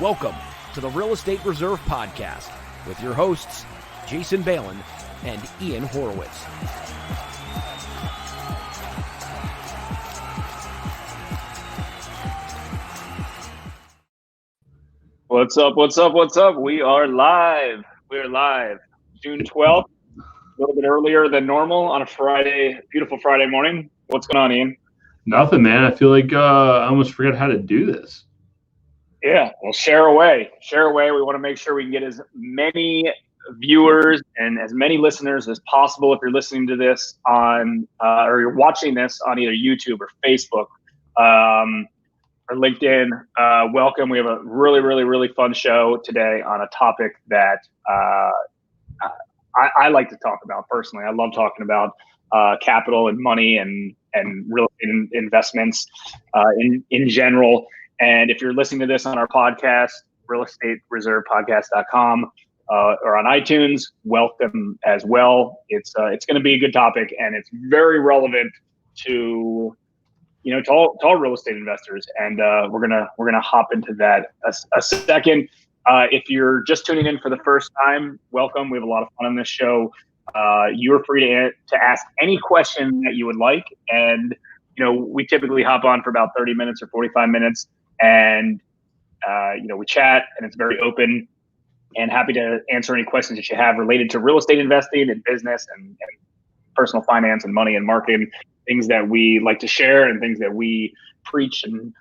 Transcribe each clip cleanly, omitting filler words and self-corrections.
Welcome to the Real Estate Reserve Podcast with your hosts, Jason Balin and Ian Horowitz. What's up? What's up? What's up? We are live. We're live. June 12th, a little bit earlier than normal on a Friday, beautiful Friday morning. What's going on, Ian? Nothing, man. I feel like I almost forgot how to do this. Yeah, well, share away. Share away. We want to make sure we can get as many viewers and as many listeners as possible. If you're listening to this on, or you're watching this on either YouTube or Facebook, or LinkedIn, welcome. We have a really, really, really fun show today on a topic that I like to talk about personally. I love talking about capital and money and real estate investments in general. And if you're listening to this on our podcast, realestatereservepodcast.com, or on iTunes, welcome as well. It's going to be a good topic, and it's very relevant to all real estate investors. And we're gonna hop into that a second. If you're just tuning in for the first time, welcome. We have a lot of fun on this show. You're free to ask any question that you would like, and we typically hop on for about 30 minutes or 45 minutes. And, we chat, and it's very open, and happy to answer any questions that you have related to real estate investing and business and personal finance and money and marketing, things that we like to share and things that we preach. And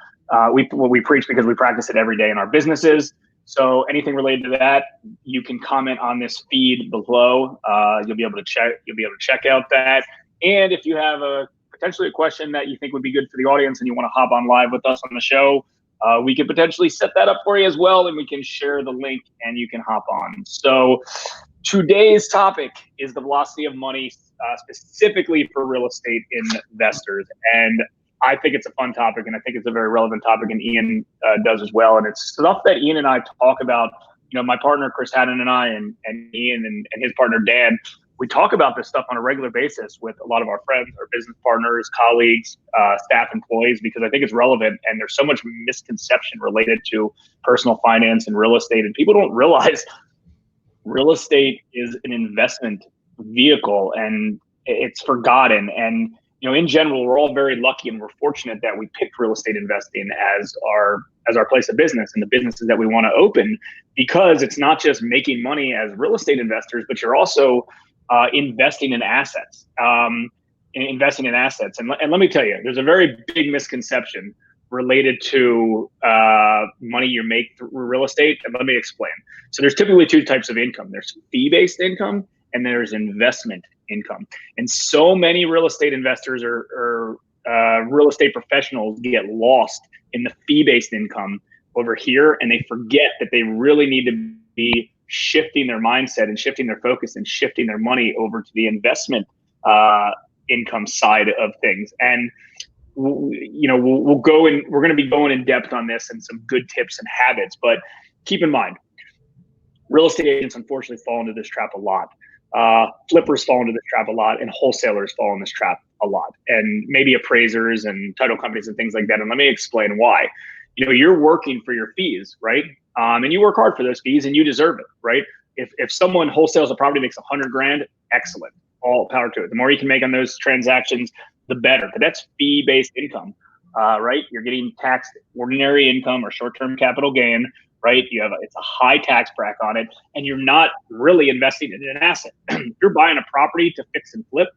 we preach because we practice it every day in our businesses. So anything related to that, you can comment on this feed below. You'll be able to check out that. And if you have potentially a question that you think would be good for the audience and you want to hop on live with us on the show, we could potentially set that up for you as well, and we can share the link and you can hop on. So today's topic is the velocity of money, specifically for real estate investors. And I think it's a fun topic, and I think it's a very relevant topic, and Ian does as well. And it's stuff that Ian and I talk about. My partner, Chris Haddon, and I, and Ian and his partner, Dan, we talk about this stuff on a regular basis with a lot of our friends, our business partners, colleagues, staff, employees, because I think it's relevant. And there's so much misconception related to personal finance and real estate. And people don't realize real estate is an investment vehicle, and it's forgotten. And, in general, we're all very lucky and we're fortunate that we picked real estate investing as our place of business and the businesses that we want to open, because it's not just making money as real estate investors, but you're also investing in assets. And let me tell you, there's a very big misconception related to money you make through real estate. And let me explain. So there's typically two types of income. There's fee-based income and there's investment income. And so many real estate investors or real estate professionals get lost in the fee-based income over here, and they forget that they really need to be shifting their mindset and shifting their focus and shifting their money over to the investment income side of things. And we'll go in. We're going to be going in depth on this and some good tips and habits. But keep in mind, real estate agents unfortunately fall into this trap a lot. Flippers fall into this trap a lot, and wholesalers fall in this trap a lot, and maybe appraisers and title companies and things like that. And let me explain why. You're working for your fees, right? And you work hard for those fees, and you deserve it, right? If someone wholesales a property, makes $100,000, excellent, all power to it. The more you can make on those transactions, the better. But that's fee-based income, right? You're getting taxed ordinary income or short-term capital gain, right? It's a high tax bracket on it, and you're not really investing in an asset. You're buying a property to fix and flip.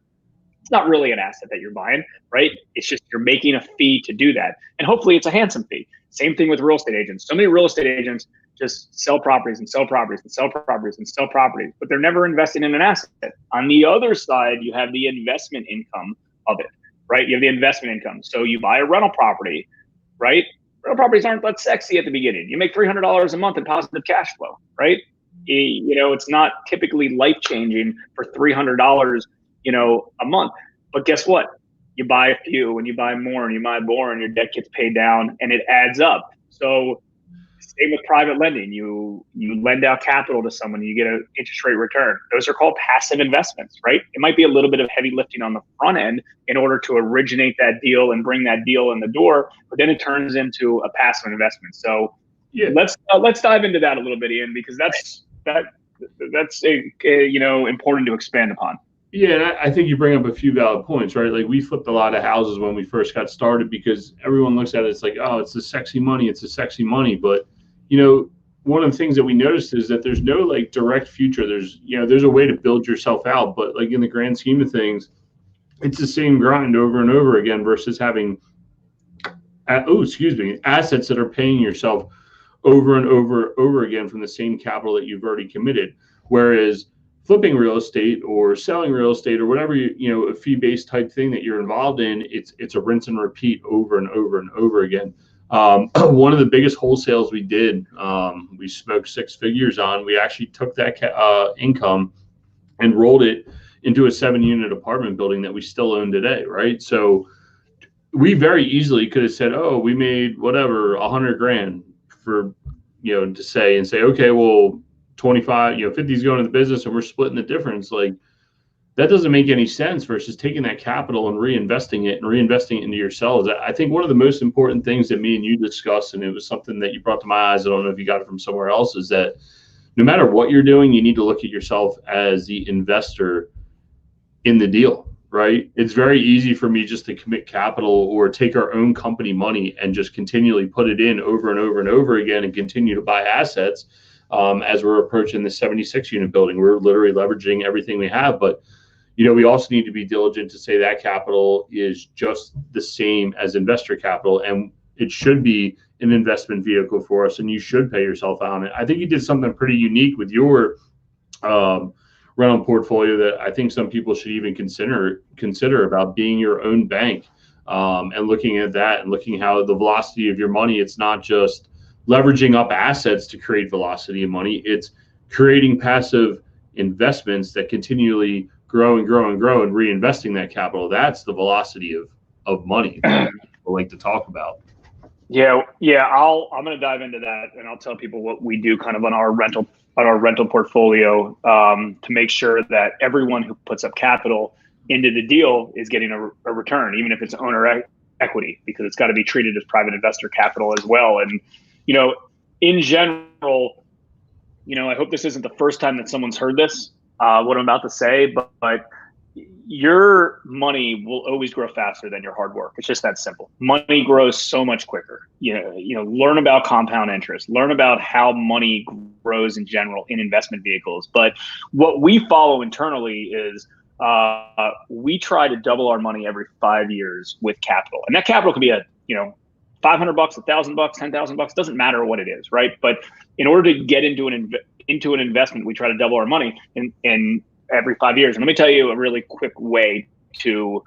It's not really an asset that you're buying, right? It's just you're making a fee to do that. And hopefully it's a handsome fee. Same thing with real estate agents. So many real estate agents just sell properties and sell properties and sell properties and sell properties, but they're never investing in an asset. On the other side, you have the investment income of it, right? You have the investment income. So you buy a rental property, right? Rental properties aren't that sexy at the beginning. You make $300 a month in positive cash flow, right? It's not typically life-changing for $300, a month. But guess what? You buy a few and you buy more and you buy more and your debt gets paid down and it adds up. So same with private lending. You lend out capital to someone, you get an interest rate return. Those are called passive investments, right? It might be a little bit of heavy lifting on the front end in order to originate that deal and bring that deal in the door, but then it turns into a passive investment. So Yeah. Let's dive into that a little bit, Ian, because that's important to expand upon. Yeah, and I think you bring up a few valid points, right? Like we flipped a lot of houses when we first got started because everyone looks at it, it's like, oh, it's the sexy money, it's the sexy money. But, one of the things that we noticed is that there's no like direct future. There's a way to build yourself out, but like in the grand scheme of things, it's the same grind over and over again versus having, assets that are paying yourself over and over again from the same capital that you've already committed. Whereas flipping real estate or selling real estate or whatever, a fee-based type thing that you're involved in, it's a rinse and repeat over and over and over again. One of the biggest wholesales we did, we smoked 6 figures on. We actually took that income and rolled it into a 7-unit apartment building that we still own today, right? So we very easily could have said, oh, we made whatever, $100,000 for, to say, okay, well, 25, 50 is going to the business and we're splitting the difference. Like that doesn't make any sense versus taking that capital and reinvesting it into yourselves. I think one of the most important things that me and you discussed, and it was something that you brought to my eyes, I don't know if you got it from somewhere else, is that no matter what you're doing, you need to look at yourself as the investor in the deal, right? It's very easy for me just to commit capital or take our own company money and just continually put it in over and over and over again and continue to buy assets. As we're approaching the 76 unit building, we're literally leveraging everything we have. But, we also need to be diligent to say that capital is just the same as investor capital, and it should be an investment vehicle for us, and you should pay yourself on it. I think you did something pretty unique with your rental portfolio that I think some people should even consider about being your own bank, and looking at that and looking how the velocity of your money, it's not just leveraging up assets to create velocity of money. It's creating passive investments that continually grow and grow and grow and reinvesting that capital. That's the velocity of money that people like to talk about. Yeah. I'm going to dive into that, and I'll tell people what we do kind of on our rental portfolio, to make sure that everyone who puts up capital into the deal is getting a return, even if it's owner equity, because it's got to be treated as private investor capital as well. And in general, I hope this isn't the first time that someone's heard this, what I'm about to say, but your money will always grow faster than your hard work. It's just that simple. Money grows so much quicker. Learn about compound interest, learn about how money grows in general in investment vehicles. But what we follow internally is we try to double our money every 5 years with capital. And that capital could be $500, $1,000, $10,000, doesn't matter what it is, right? But in order to get into an investment, we try to double our money in every 5 years. And let me tell you a really quick way to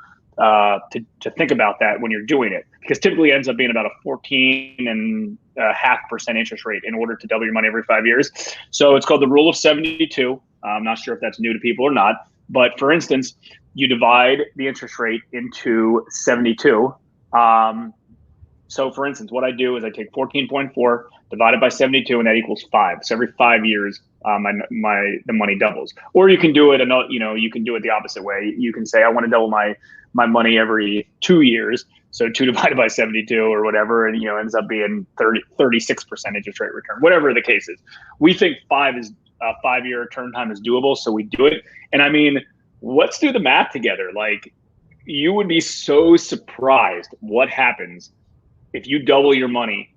think about that when you're doing it, because typically it ends up being about a 14.5% interest rate in order to double your money every 5 years. So it's called the rule of 72. I'm not sure if that's new to people or not, but for instance, you divide the interest rate into 72. So for instance, what I do is I take 14.4 divided by 72, and that equals 5. So every 5 years, the money doubles. Or you can do it, you can do it the opposite way. You can say, I want to double my money every 2 years. So 2 divided by 72 or whatever, and ends up being 36% interest rate return, whatever the case is. We think 5-year turn time is doable, so we do it. And I mean, let's do the math together. Like, you would be so surprised what happens if you double your money,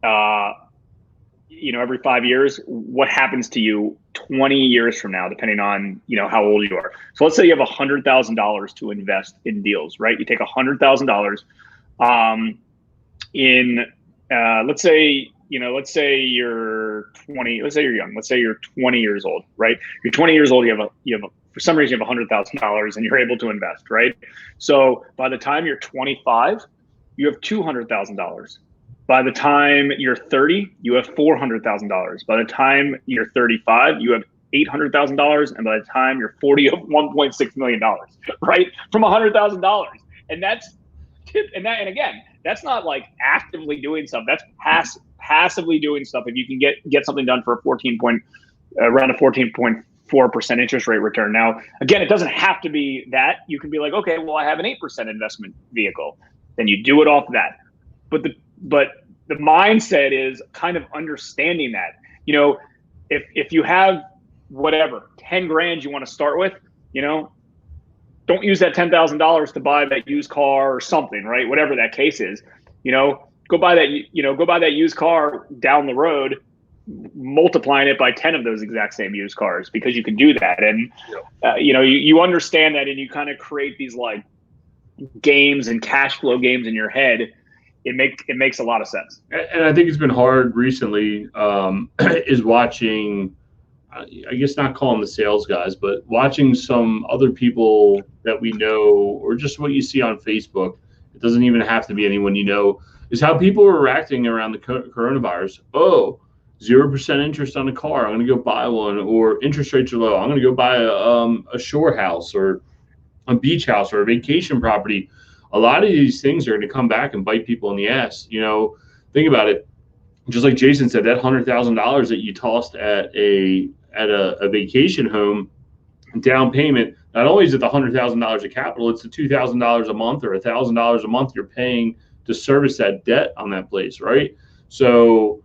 every 5 years. What happens to you 20 years from now, depending on, how old you are. So let's say you have $100,000 to invest in deals, right? You take $100,000 let's say you're 20, let's say you're young, let's say you're 20 years old, right? You're 20 years old, you have for some reason you have $100,000 and you're able to invest, right? So by the time you're 25, you have $200,000. By the time you're 30, you have $400,000. By the time you're 35, you have $800,000, and by the time you're 40, you have $1.6 million, right? From $100,000, and again, that's not like actively doing stuff. That's passively doing stuff. If you can get something done for around a 14.4% interest rate return. Now, again, it doesn't have to be that. You can be like, okay, well, I have an 8% investment vehicle. Then you do it off that. But the mindset is kind of understanding that, you know, if you have whatever 10 grand you want to start with, you know, don't use that $10,000 to buy that used car or something, right? Whatever that case is, you know, go buy that used car down the road, multiplying it by 10 of those exact same used cars, because you can do that. And, you know, you understand that, and you kind of create these like games and cash flow games in your head. It makes a lot of sense. And I think it's been hard recently is watching, I guess not calling the sales guys, but watching some other people that we know, or just what you see on Facebook. It doesn't even have to be anyone you know, is how people are reacting around the coronavirus. Oh, 0% interest on a car, I'm going to go buy one. Or interest rates are low, I'm going to go buy a shore house or a beach house or a vacation property. A lot of these things are going to come back and bite people in the ass. You know, think about it. Just like Jason said, that $100,000 that you tossed at a vacation home down payment, not only is it the $100,000 of capital, it's the $2,000 a month or $1,000 a month you're paying to service that debt on that place, right? So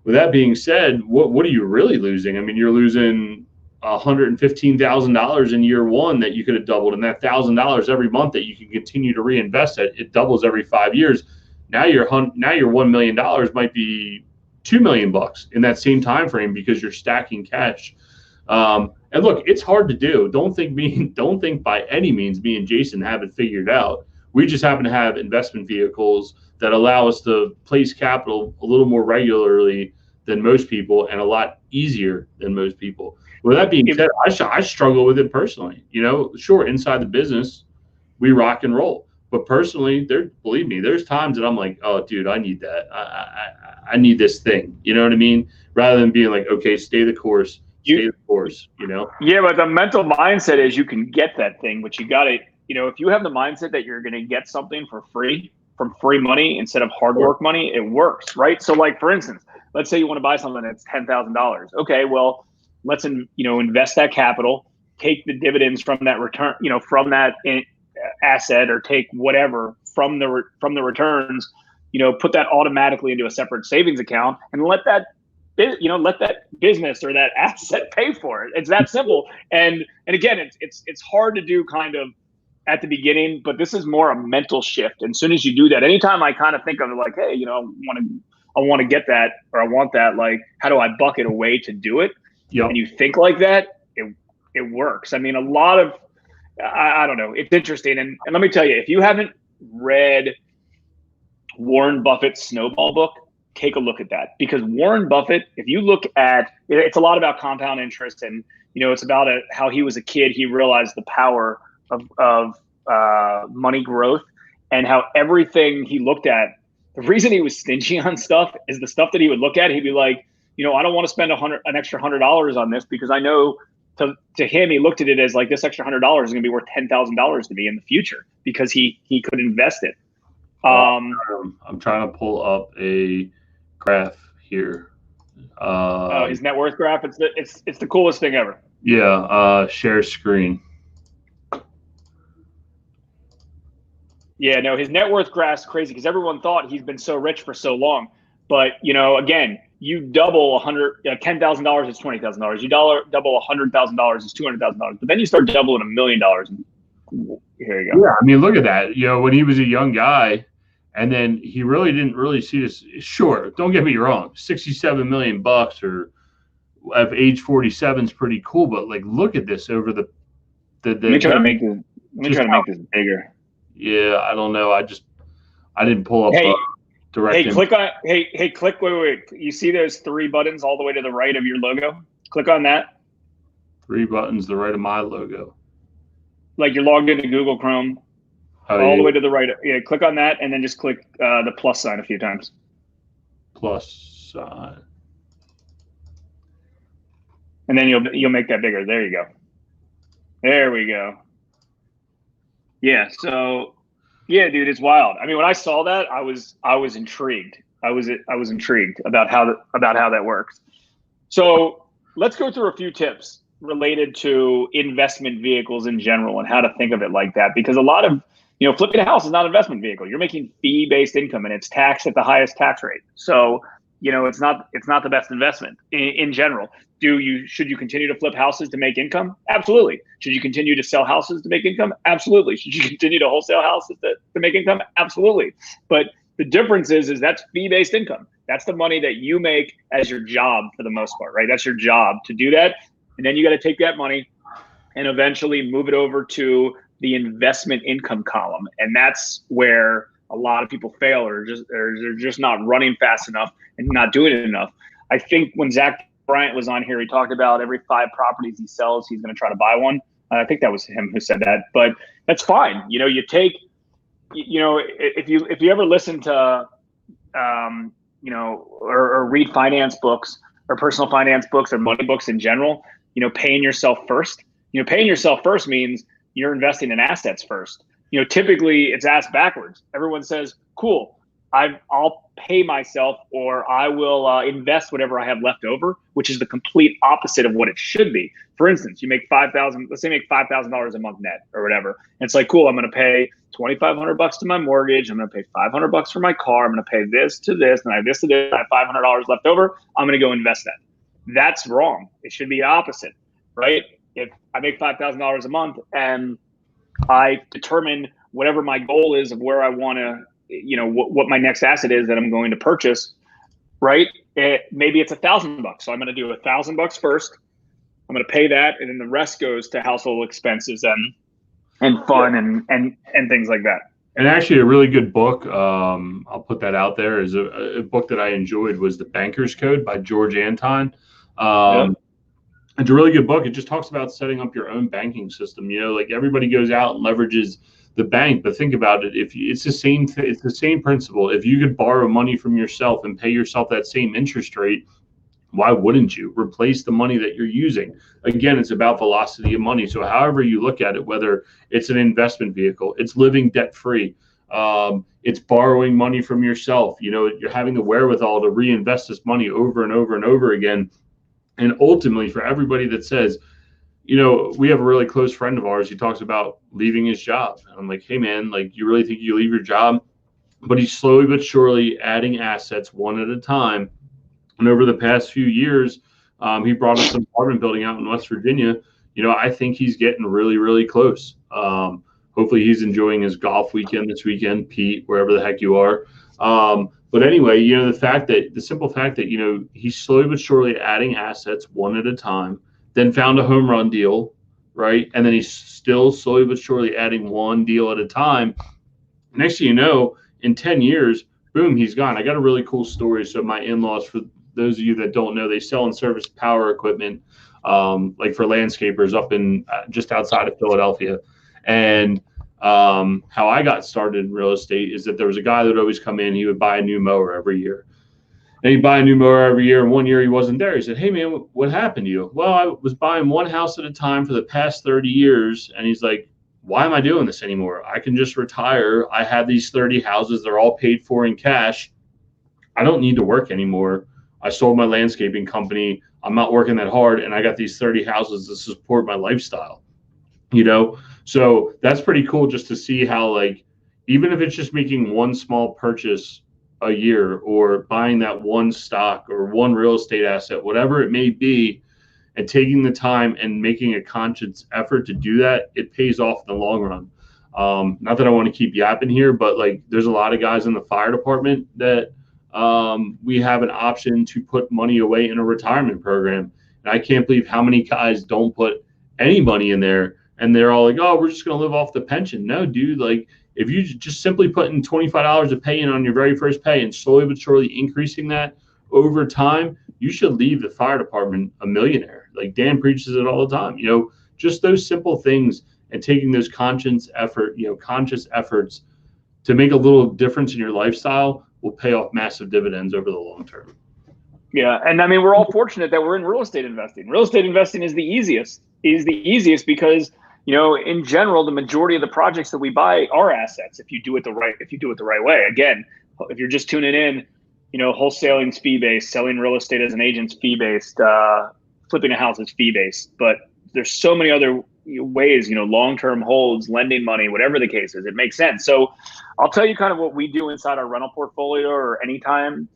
with that being said, what are you really losing? I mean, you're losing $115,000 in year one that you could have doubled, and that $1,000 every month that you can continue to reinvest at, it doubles every 5 years. Now your $1 million might be $2 million in that same time frame, because you're stacking cash. And look, it's hard to do. Don't think by any means me and Jason have it figured out. We just happen to have investment vehicles that allow us to place capital a little more regularly than most people, and a lot easier than most people. With that being said, I struggle with it personally. You know, sure, inside the business, we rock and roll. But personally, believe me, there's times that I'm like, oh, dude, I need that. I need this thing. You know what I mean? Rather than being like, okay, stay the course, you know? Yeah, but the mental mindset is you can get that thing, but you got to, you know, if you have the mindset that you're going to get something for free, from free money instead of hard work money, it works, right? So like, for instance, let's say you want to buy something that's $10,000. Okay, well, let's invest that capital, take the dividends from that return, you know, from that asset, or take whatever from the returns, you know, put that automatically into a separate savings account, and let that business or that asset pay for it. It's that simple. And again, it's hard to do kind of at the beginning, but this is more a mental shift. And as soon as you do that, anytime I kind of think of it like, hey, you know, I want to get that, or I want that, like, how do I bucket a way to do it? Yep. And you think like that, it works. I mean, a lot of, I don't know, it's interesting. And let me tell you, if you haven't read Warren Buffett's Snowball book, take a look at that. Because Warren Buffett, if you look at, it's a lot about compound interest, and, you know, it's about how he was a kid, he realized the power of money growth, and how everything he looked at, the reason he was stingy on stuff is the stuff that he would look at, he'd be like, you know, I don't want to spend an extra $100 on this, because I know to him, he looked at it as like, this extra $100 is going to be worth $10,000 to me in the future, because he could invest it. I'm trying to pull up a graph here. His net worth graph. It's the coolest thing ever. Yeah. Share screen. Yeah, no, his net worth graph's crazy, because everyone thought he's been so rich for so long. But, you know, again, you double $10,000 is $20,000. You double $100,000 is $200,000. But then you start doubling $1 million. Here you go. Yeah, I mean, look at that. You know, when he was a young guy, and then he really didn't really see this. Sure, don't get me wrong, $67 million or at age 47 is pretty cool. But like, look at this over the. Let me try to make this bigger. Yeah, I don't know. I didn't pull up. Direct. Hey, click on. Hey, click. Wait. You see those 3 buttons all the way to the right of your logo? Click on that. 3 buttons, the right of my logo. Like you're logged into Google Chrome. All the way to the right. Yeah, click on that, and then just click the plus sign a few times. Plus sign. And then you'll make that bigger. There you go. There we go. Yeah. So, yeah, dude, it's wild. I mean, when I saw that, I was intrigued. I was intrigued about how that works. So let's go through a few tips related to investment vehicles in general and how to think of it like that, because a lot of Flipping a house is not an investment vehicle. You're making fee-based income, and it's taxed at the highest tax rate. So, it's not the best investment in general. Should you continue to flip houses to make income? Absolutely. Should you continue to sell houses to make income? Absolutely. Should you continue to wholesale houses to make income? Absolutely. But the difference is that's fee-based income. That's the money that you make as your job for the most part, right? That's your job to do that. And then you got to take that money and eventually move it over to the investment income column. And that's where a lot of people fail, or they're just not running fast enough and not doing it enough. I think when Zach Bryant was on here, he talked about every 5 properties he sells, he's going to try to buy one. I think that was him who said that, but that's fine. You take, if you ever listen to, or read finance books or personal finance books or money books in general, paying yourself first. Paying yourself first means you're investing in assets first. Typically it's asked backwards. Everyone says, cool, I'll pay myself, or I will invest whatever I have left over, which is the complete opposite of what it should be. For instance, you make $5,000, let's say you make $5,000 a month net or whatever. And it's like, cool, I'm going to pay $2,500 to my mortgage. I'm going to pay $500 for my car. I'm going to pay this to this, and I have this to this. I have $500 left over. I'm going to go invest that. That's wrong. It should be opposite, right? If I make $5,000 a month and I determine whatever my goal is of where I want to, what my next asset is that I'm going to purchase, right? Maybe it's $1,000. So I'm going to do $1,000 first. I'm going to pay that, and then the rest goes to household expenses and fun and things like that. And actually, a really good book, I'll put that out there, is a book that I enjoyed, was The Banker's Code by George Anton. It's a really good book. It just talks about setting up your own banking system. Like everybody goes out and leverages the bank, but think about it. It's the same principle. If you could borrow money from yourself and pay yourself that same interest rate, why wouldn't you replace the money that you're using? Again, it's about velocity of money. So however you look at it, whether it's an investment vehicle, it's living debt free, it's borrowing money from yourself, you're having the wherewithal to reinvest this money over and over and over again. And ultimately, for everybody that says, we have a really close friend of ours, he talks about leaving his job. And I'm like, hey man, like, you really think you leave your job? But he's slowly but surely adding assets one at a time. And over the past few years, he brought us an apartment building out in West Virginia. I think he's getting really, really close. Hopefully he's enjoying his golf weekend this weekend, Pete, wherever the heck you are. But anyway, the simple fact that, he's slowly but surely adding assets one at a time, then found a home run deal, right? And then he's still slowly but surely adding one deal at a time. Next thing you know, in 10 years, boom, he's gone. I got a really cool story. So my in-laws, for those of you that don't know, they sell and service power equipment, like for landscapers up in just outside of Philadelphia. And how I got started in real estate is that there was a guy that would always come in. He would buy a new mower every year. And he'd buy a new mower every year. And one year he wasn't there. He said, hey, man, what happened to you? Well, I was buying one house at a time for the past 30 years. And he's like, why am I doing this anymore? I can just retire. I have these 30 houses. They're all paid for in cash. I don't need to work anymore. I sold my landscaping company. I'm not working that hard. And I got these 30 houses to support my lifestyle, So that's pretty cool just to see how, like, even if it's just making one small purchase a year or buying that one stock or one real estate asset, whatever it may be, and taking the time and making a conscious effort to do that, it pays off in the long run. Not that I want to keep yapping here, but like, there's a lot of guys in the fire department that we have an option to put money away in a retirement program. And I can't believe how many guys don't put any money in there. And they're all like, oh, we're just going to live off the pension. No, dude, like, if you just simply put in $25 of pay in on your very first pay and slowly but surely increasing that over time, you should leave the fire department a millionaire. Like Dan preaches it all the time, just those simple things and taking those conscious efforts to make a little difference in your lifestyle will pay off massive dividends over the long term. Yeah. And I mean, we're all fortunate that we're in real estate investing. Real estate investing is the easiest because, in general, the majority of the projects that we buy are assets if you do it the right way. Again, if you're just tuning in, wholesaling's fee-based, selling real estate as an agent's fee-based, flipping a house is fee-based. But there's so many other ways, long-term holds, lending money, whatever the case is, it makes sense. So I'll tell you kind of what we do inside our rental portfolio or anytime,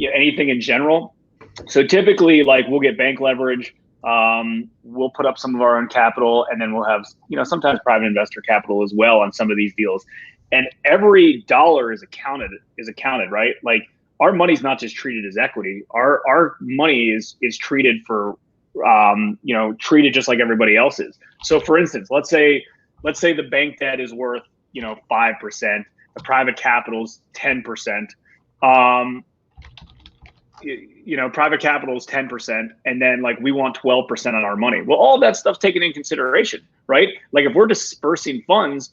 anything in general. So typically, like, we'll get bank leverage. We'll put up some of our own capital, and then we'll have, sometimes private investor capital as well on some of these deals. And every dollar is accounted, right? Like, our money's not just treated as equity. Our money is treated for, treated just like everybody else's. So for instance, let's say the bank debt is worth, 5%, the private capital's 10%. Private capital is 10%, and then like we want 12% on our money. Well, all that stuff's taken in consideration, right? Like, if we're dispersing funds,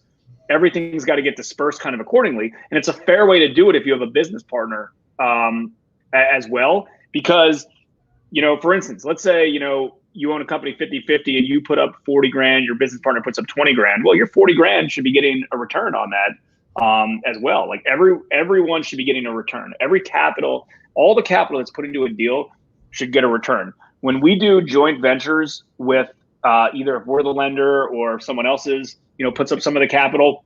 everything's got to get dispersed kind of accordingly. And it's a fair way to do it if you have a business partner as well. Because, for instance, let's say, you own a company 50-50 and you put up 40 grand, your business partner puts up 20 grand. Well, your 40 grand should be getting a return on that as well. Like, everyone should be getting a return. All the capital that's put into a deal should get a return. When we do joint ventures with either if we're the lender or if someone else is, puts up some of the capital,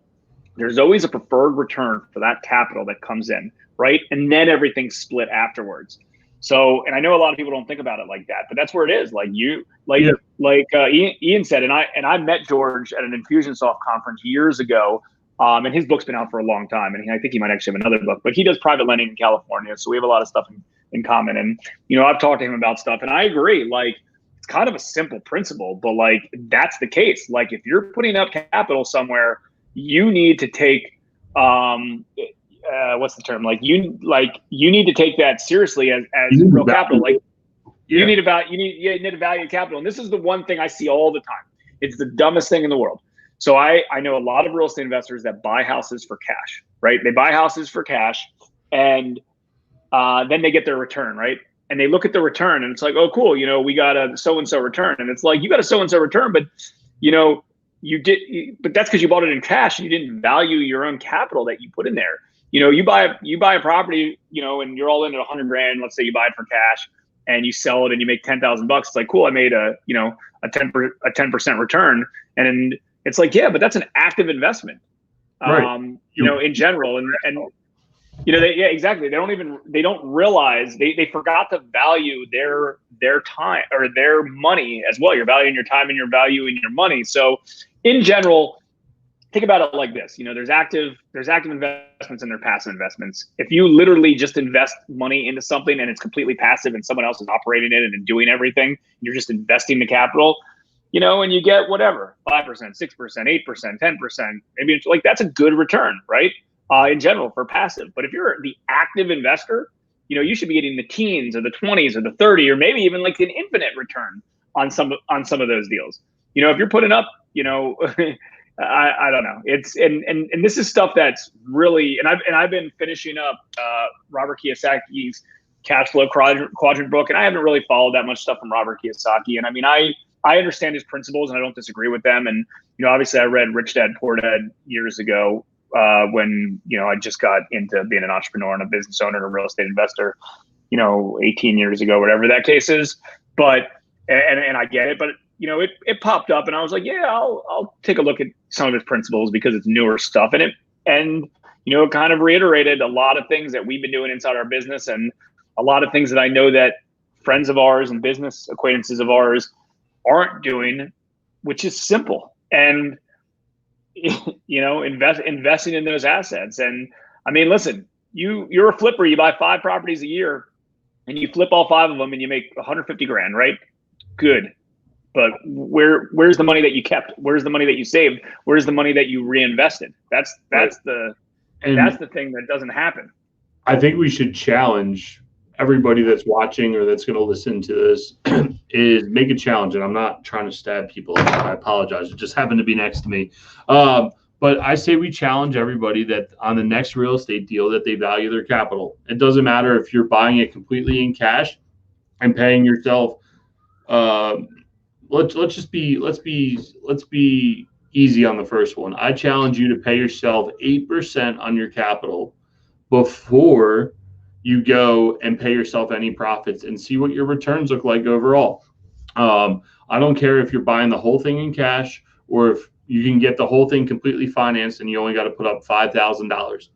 there's always a preferred return for that capital that comes in, right? And then everything's split afterwards. So, and I know a lot of people don't think about it like that, but that's where it is. Like Ian said, and I met George at an Infusionsoft conference years ago. And his book's been out for a long time, and I think he might actually have another book, but he does private lending in California. So we have a lot of stuff in common. And, I've talked to him about stuff, and I agree. Like, it's kind of a simple principle, but like, that's the case. Like, if you're putting up capital somewhere, you need to take, what's the term? You need to take that seriously as real capital. Like, you need to value capital. And this is the one thing I see all the time. It's the dumbest thing in the world. So I know a lot of real estate investors that buy houses for cash, right? They buy houses for cash, and then they get their return, right? And they look at the return, and it's like, oh, cool, we got a so-and-so return. And it's like, you got a so-and-so return, but, but that's because you bought it in cash and you didn't value your own capital that you put in there. You buy a property, and you're all in at 100 grand. Let's say you buy it for cash and you sell it and you make $10,000. It's like, cool, I made a 10% return. And it's like, yeah, but that's an active investment, right. In general. And exactly. They don't realize they forgot to value their time or their money as well. You're valuing your time and you're valuing your money. So in general, think about it like this. There's active investments and there are passive investments. If you literally just invest money into something and it's completely passive and someone else is operating it and doing everything, you're just investing the capital, and you get whatever, 5%, 6%, 8%, 10%, maybe it's like, that's a good return, right? In general for passive. But if you're the active investor, you should be getting the teens or the 20s or the 30, or maybe even like an infinite return on some of those deals. If you're putting up, I don't know. It's and this is stuff that's really, and I've been finishing up Robert Kiyosaki's cash flow quadrant book, and I haven't really followed that much stuff from Robert Kiyosaki. And I mean, I understand his principles and I don't disagree with them. And, obviously I read Rich Dad Poor Dad years ago when, I just got into being an entrepreneur and a business owner and a real estate investor, 18 years ago, whatever that case is. But, and I get it, but, it popped up and I was like, yeah, I'll take a look at some of his principles because it's newer stuff. And it kind of reiterated a lot of things that we've been doing inside our business and a lot of things that I know that friends of ours and business acquaintances of ours aren't doing, which is simple. And, investing in those assets. And I mean, listen, you're a flipper, you buy 5 properties a year and you flip all 5 of them and you make 150 grand, right? Good. But where's the money that you kept? Where's the money that you saved? Where's the money that you reinvested? That's the thing that doesn't happen. I think we should challenge everybody that's watching or that's going to listen to this is make a challenge. And I'm not trying to stab people. I apologize. It just happened to be next to me. But I say we challenge everybody that on the next real estate deal that they value their capital. It doesn't matter if you're buying it completely in cash and paying yourself. Let's be easy on the first one. I challenge you to pay yourself 8% on your capital before you go and pay yourself any profits and see what your returns look like overall. I don't care if you're buying the whole thing in cash or if you can get the whole thing completely financed and you only got to put up $5,000.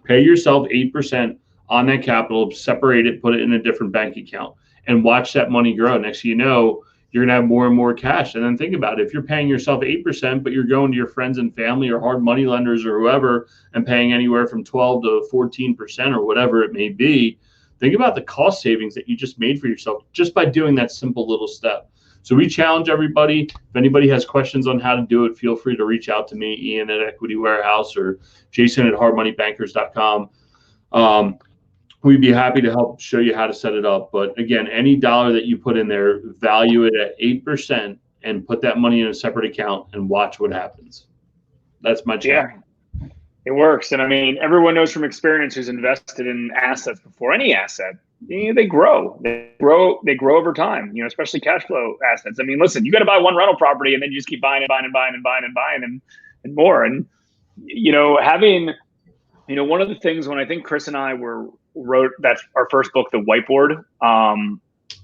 Pay yourself 8% on that capital, separate it, put it in a different bank account, and watch that money grow. Next thing you know, you're going to have more and more cash. And then think about it. If you're paying yourself 8%, but you're going to your friends and family or hard money lenders or whoever and paying anywhere from 12 to 14% or whatever it may be, think about the cost savings that you just made for yourself just by doing that simple little step. So we challenge everybody. If anybody has questions on how to do it, feel free to reach out to me, Ian at Equity Warehouse or Jason at hardmoneybankers.com. We'd be happy to help show you how to set it up. But again, any dollar that you put in there, value it at 8% and put that money in a separate account and watch what happens. That's my challenge. Yeah, it works. And I mean, everyone knows from experience who's invested in assets before, any asset, they grow. They grow over time, especially cash flow assets. I mean, listen, you got to buy one rental property and then you just keep buying and more. And, having, one of the things when I think Chris and I wrote that's our first book, The Whiteboard.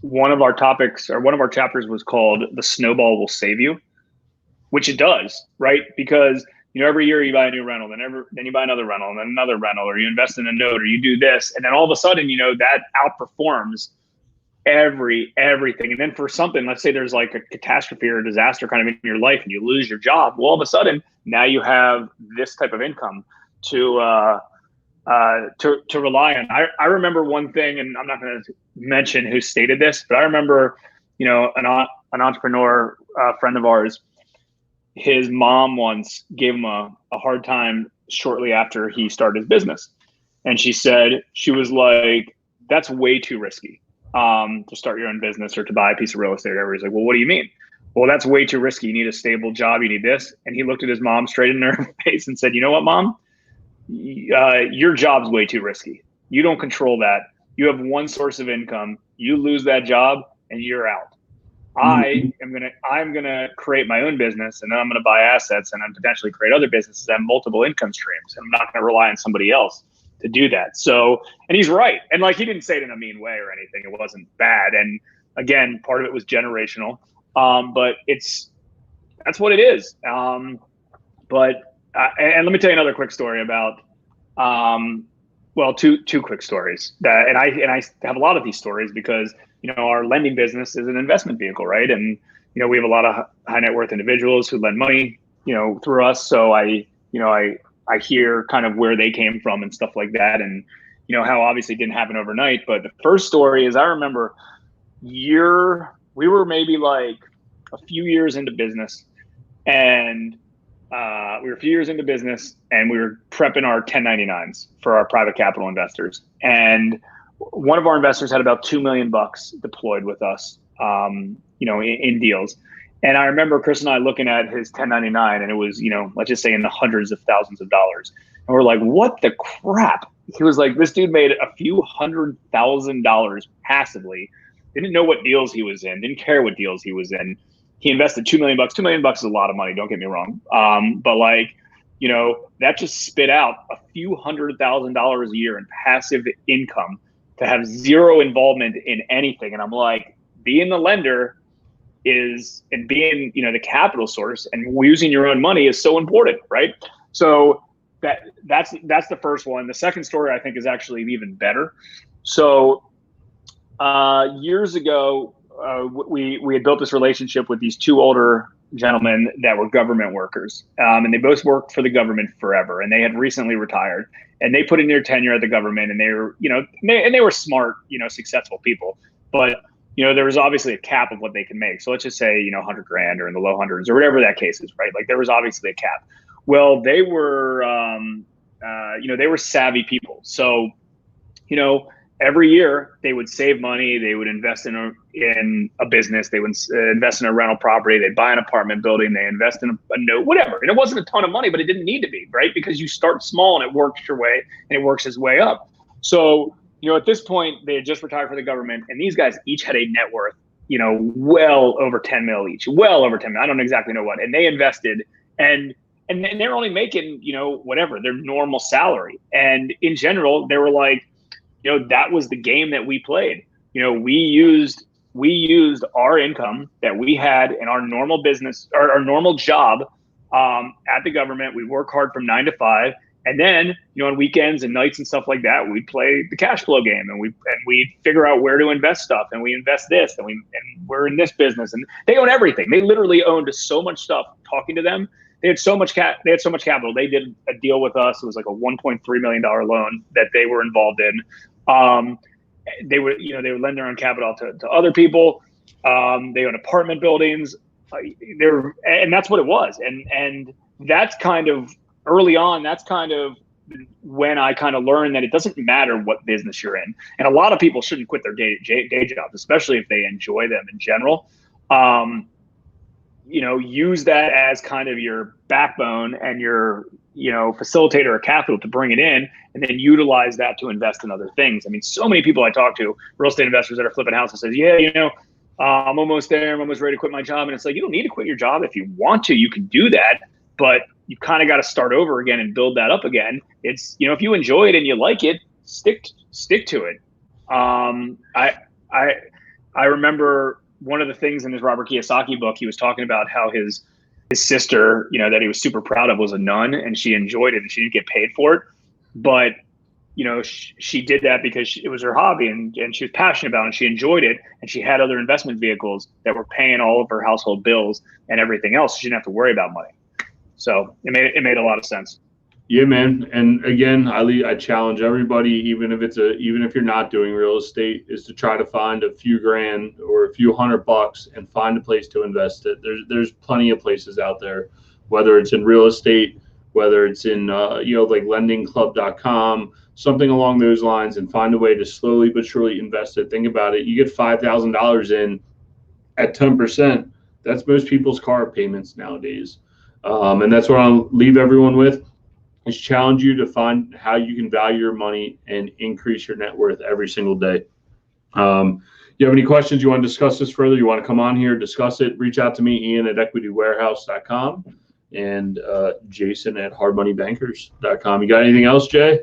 One of our topics or one of our chapters was called "The Snowball Will Save You," which it does, right? Because every year you buy a new rental, then you buy another rental, and then another rental, or you invest in a note, or you do this, and then all of a sudden, that outperforms everything. And then for something, let's say there's like a catastrophe or a disaster kind of in your life, and you lose your job. Well, all of a sudden, now you have this type of income to rely on. I remember one thing, and I'm not going to mention who stated this, but I remember, an entrepreneur friend of ours, his mom once gave him a hard time shortly after he started his business. And she was like, that's way too risky to start your own business or to buy a piece of real estate or whatever. He's like, well, what do you mean? Well, that's way too risky. You need a stable job. You need this. And he looked at his mom straight in her face and said, you know what, Mom? Your job's way too risky. You don't control that. You have one source of income. You lose that job and you're out. I'm gonna create my own business, and then I'm gonna buy assets and then potentially create other businesses that have multiple income streams. And I'm not gonna rely on somebody else to do that. So, and he's right. And like, he didn't say it in a mean way or anything. It wasn't bad. And again, part of it was generational. But that's what it is. And let me tell you another quick story about, two quick stories and I have a lot of these stories because, our lending business is an investment vehicle, right? And, we have a lot of high net worth individuals who lend money, through us. So I hear kind of where they came from and stuff like that. And, how obviously it didn't happen overnight. But the first story is I remember we were maybe like a few years into business, and we were a few years into business and we were prepping our 1099s for our private capital investors. And one of our investors had about $2 million deployed with us, in deals. And I remember Chris and I looking at his 1099 and it was, let's just say in the hundreds of thousands of dollars. And we're like, what the crap? He was like, this dude made a few $100,000 passively. Didn't know what deals he was in. Didn't care what deals he was in. He invested $2 million. $2 million is a lot of money. Don't get me wrong. But that just spit out a few $100,000 a year in passive income to have zero involvement in anything. And I'm like, being the lender and being, the capital source and using your own money is so important, right? So that's the first one. The second story I think is actually even better. So years ago, we had built this relationship with these two older gentlemen that were government workers, and they both worked for the government forever, and they had recently retired, and they put in their tenure at the government, and they were, they were smart, successful people, but there was obviously a cap of what they can make. So let's just say, $100,000 or in the low hundreds or whatever that case is, right? Like there was obviously a cap. Well, they were, they were savvy people. So, every year they would save money. They would invest in a business. They would invest in a rental property. They'd buy an apartment building. They invest in a note, whatever. And it wasn't a ton of money, but it didn't need to be, right? Because you start small and it works your way and it works its way up. So, at this point they had just retired for the government, and these guys each had a net worth, well over 10 mil each, well over 10 mil. I don't exactly know what, and they invested and they're only making, whatever their normal salary. And in general, they were like, that was the game that we played. We used we used our income that we had in our normal business or our normal job at the government. We work hard from 9 to 5. And then, on weekends and nights and stuff like that, we'd play the cash flow game, and we'd figure out where to invest stuff, and we invest this, and we're in this business, and they own everything. They literally owned so much stuff. Talking to them, they had so much capital. They did a deal with us. It was like a $1.3 million loan that they were involved in. They would lend their own capital to other people. They own apartment buildings. And that's what it was. And that's kind of early on. That's kind of when I kind of learned that it doesn't matter what business you're in. And a lot of people shouldn't quit their day jobs, especially if they enjoy them in general. Use that as kind of your backbone and your, facilitator of capital to bring it in, and then utilize that to invest in other things. I mean, so many people I talk to, real estate investors that are flipping houses, says, I'm almost there. I'm almost ready to quit my job. And it's like, you don't need to quit your job. If you want to, you can do that, but you kind of got to start over again and build that up again. It's, if you enjoy it and you like it, stick to it. I remember one of the things in his Robert Kiyosaki book, he was talking about how his sister, that he was super proud of, was a nun, and she enjoyed it and she didn't get paid for it. But, she did that because it was her hobby and she was passionate about it, and she enjoyed it. And she had other investment vehicles that were paying all of her household bills and everything else. She didn't have to worry about money. So it made a lot of sense. Yeah, man. And again, I challenge everybody, even if you're not doing real estate, is to try to find a few grand or a few $100 and find a place to invest it. There's plenty of places out there, whether it's in real estate, whether it's in like lendingclub.com, something along those lines, and find a way to slowly but surely invest it. Think about it. You get $5,000 in at 10%. That's most people's car payments nowadays. And that's what I'll leave everyone with. Is challenge you to find how you can value your money and increase your net worth every single day. You have any questions? You want to discuss this further? You want to come on here, discuss it? Reach out to me, Ian at equitywarehouse.com, and Jason at hardmoneybankers.com. You got anything else, Jay?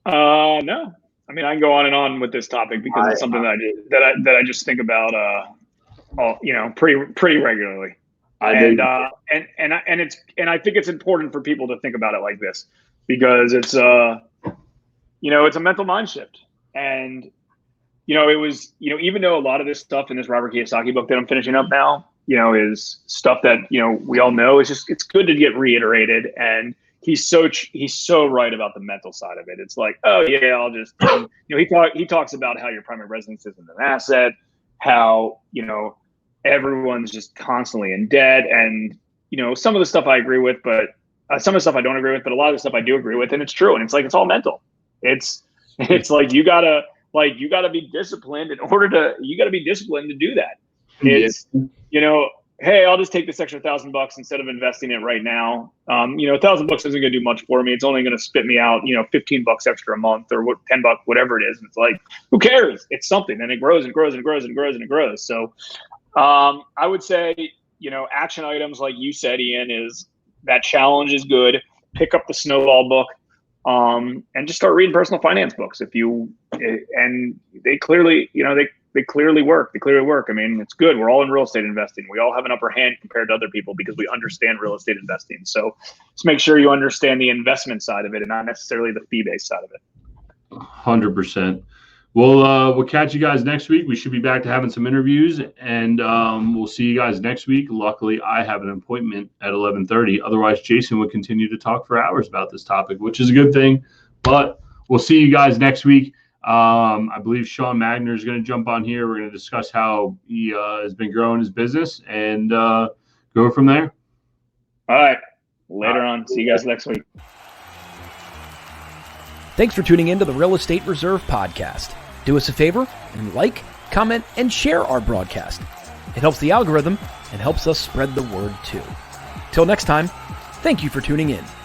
No. I mean, I can go on and on with this topic because it's something that I just think about, pretty regularly. I think it's important for people to think about it like this, because it's it's a mental mind shift. And it was, even though a lot of this stuff in this Robert Kiyosaki book that I'm finishing up now, is stuff that we all know, it's good to get reiterated. And he's so right about the mental side of it. It's like, oh yeah, I'll just he talks about how your primary residence isn't an asset, how everyone's just constantly in debt. And, some of the stuff I agree with, but some of the stuff I don't agree with, but a lot of the stuff I do agree with. And it's true. And it's like, it's all mental. It's like, you gotta be disciplined to do that. It's, hey, I'll just take this extra $1,000 instead of investing it right now. $1,000 isn't going to do much for me. It's only going to spit me out, $15 extra a month or $10, whatever it is. And it's like, who cares? It's something, and it grows and grows and grows and grows and it grows. So, I would say, action items like you said, Ian, is that challenge is good. Pick up the Snowball book, and just start reading personal finance books. And they clearly, they clearly work. I mean, it's good. We're all in real estate investing. We all have an upper hand compared to other people because we understand real estate investing. So just make sure you understand the investment side of it and not necessarily the fee-based side of it. 100%. We'll catch you guys next week. We should be back to having some interviews, and we'll see you guys next week. Luckily, I have an appointment at 11:30. Otherwise, Jason would continue to talk for hours about this topic, which is a good thing. But we'll see you guys next week. I believe Sean Magner is going to jump on here. We're going to discuss how he has been growing his business and go from there. All right. Later on. See you guys next week. Thanks for tuning in to the Real Estate Reserve Podcast. Do us a favor and like, comment, and share our broadcast. It helps the algorithm and helps us spread the word too. Till next time, thank you for tuning in.